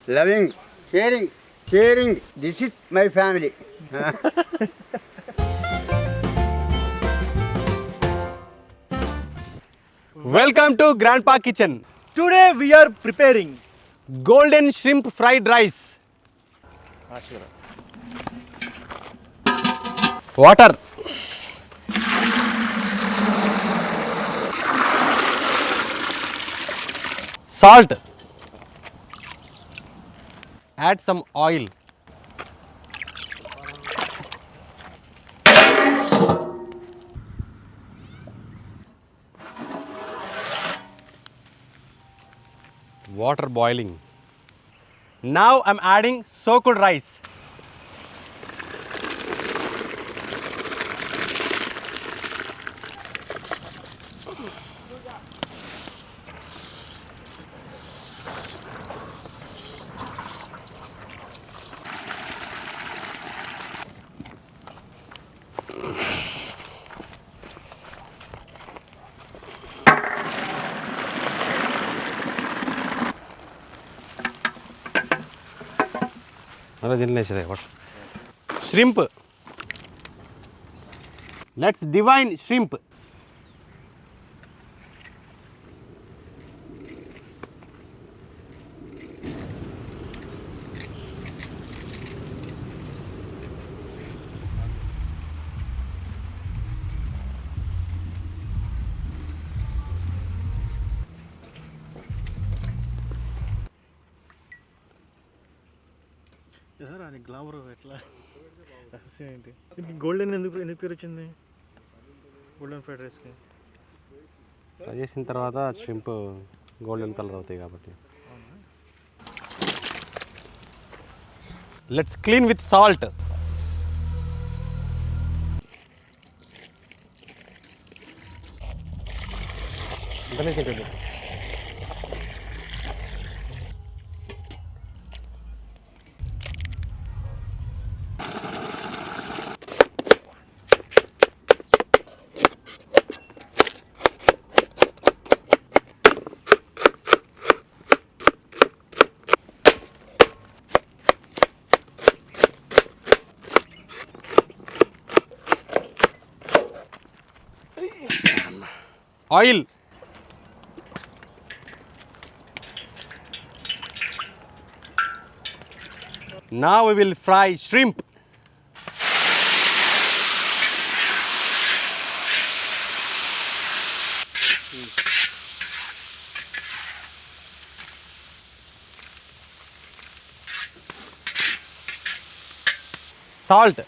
loving, caring. This is my family. Welcome to Grandpa Kitchen. Today we are preparing Golden shrimp fried rice. Water. Salt. Add some oil. Water boiling. Now I'm adding soaked rice. Shrimp. Let's divine shrimp. Sir అది glamour ఎట్లా రహస్యం ఏంటి దీనికి golden ఎందుకు పేరు వచ్చింది golden fried రైస్కి fry చేసిన తర్వాత షింప్ గోల్డెన్ కలర్ అవుతాయి కాబట్టి. Let's clean with salt. Oil. Now we will fry shrimp. Salt.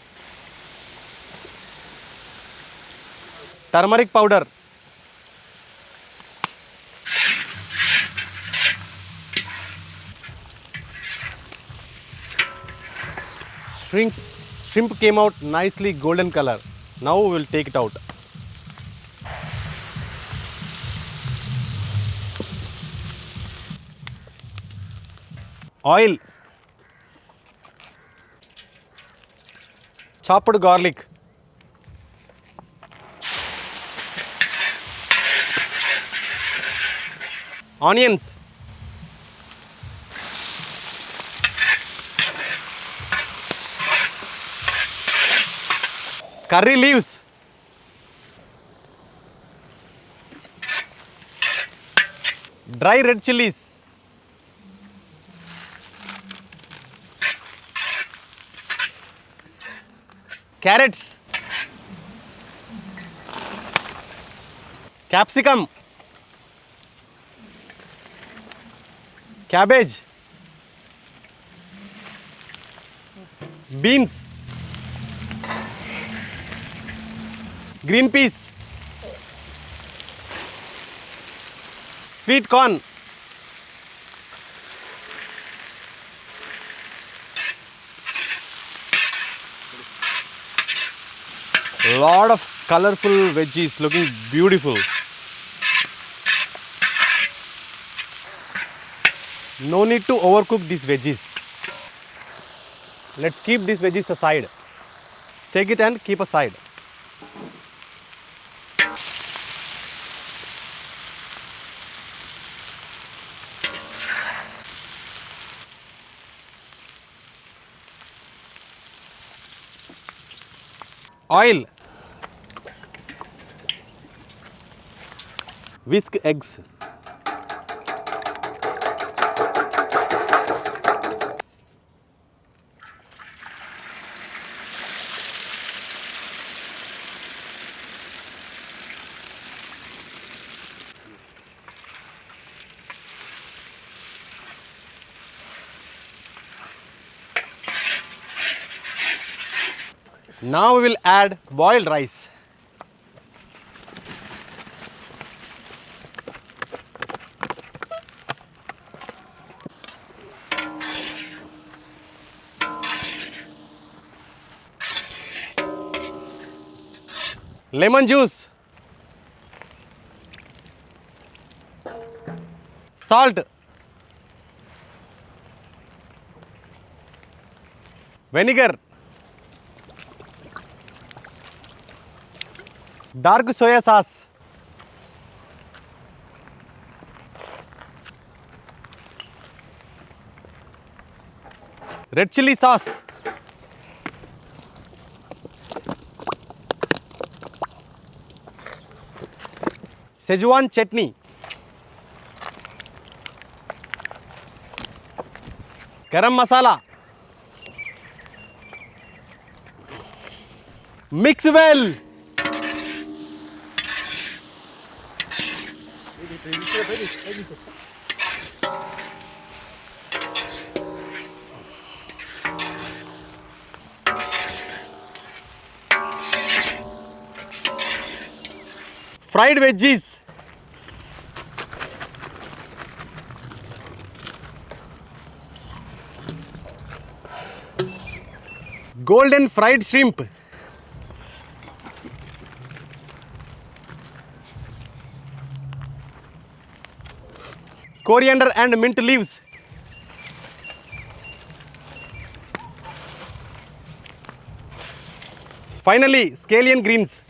Turmeric powder. Shrimp came out nicely golden color. Now we will take it out. Oil. Chopped garlic. Onions. Curry leaves. Dry red chilies. Carrots. Capsicum. Cabbage. Beans. Green peas. Sweet corn. Lot of colorful veggies looking beautiful. No need to overcook these veggies. Let's keep these veggies aside. Take it and keep aside. Oil. Whisk eggs. Now we will add boiled rice. Lemon juice. Salt. Vinegar. Dark soya sauce. Red chili sauce. Szechuan chutney. Garam masala. Mix well. Fried veggies. Golden fried shrimp. Coriander and mint leaves. Finally, scallion greens.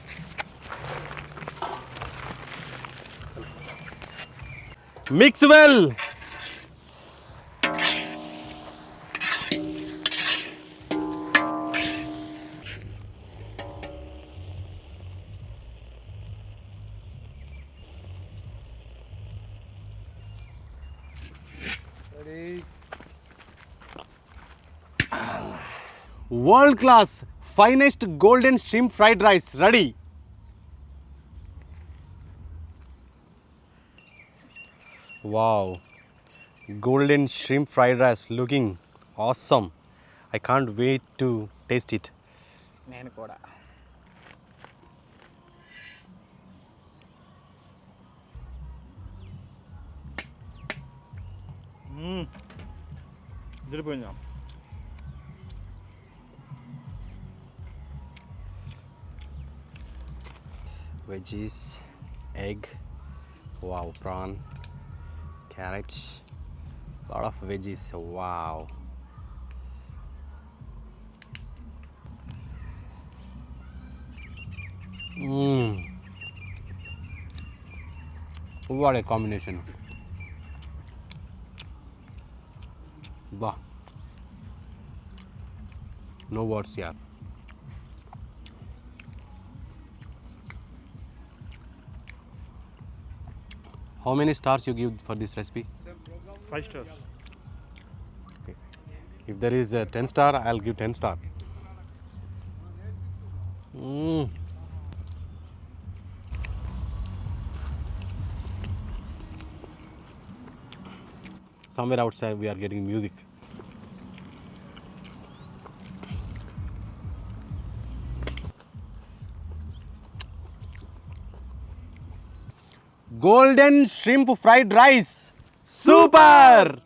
Mix well. Ready? World class, finest golden shrimp fried rice ready. Wow, golden shrimp fried rice looking awesome. I can't wait to taste it. నేను కూడా. ఇదిరిపోయిందా? Veggies, egg, wow, prawn, carrot, lot of veggies, wow. What a combination. Wow. No words here. How many stars you give for this recipe? 5 stars. Okay. If there is a 10 star, I'll give 10 star. Somewhere outside we are getting music. Golden shrimp fried rice. Super!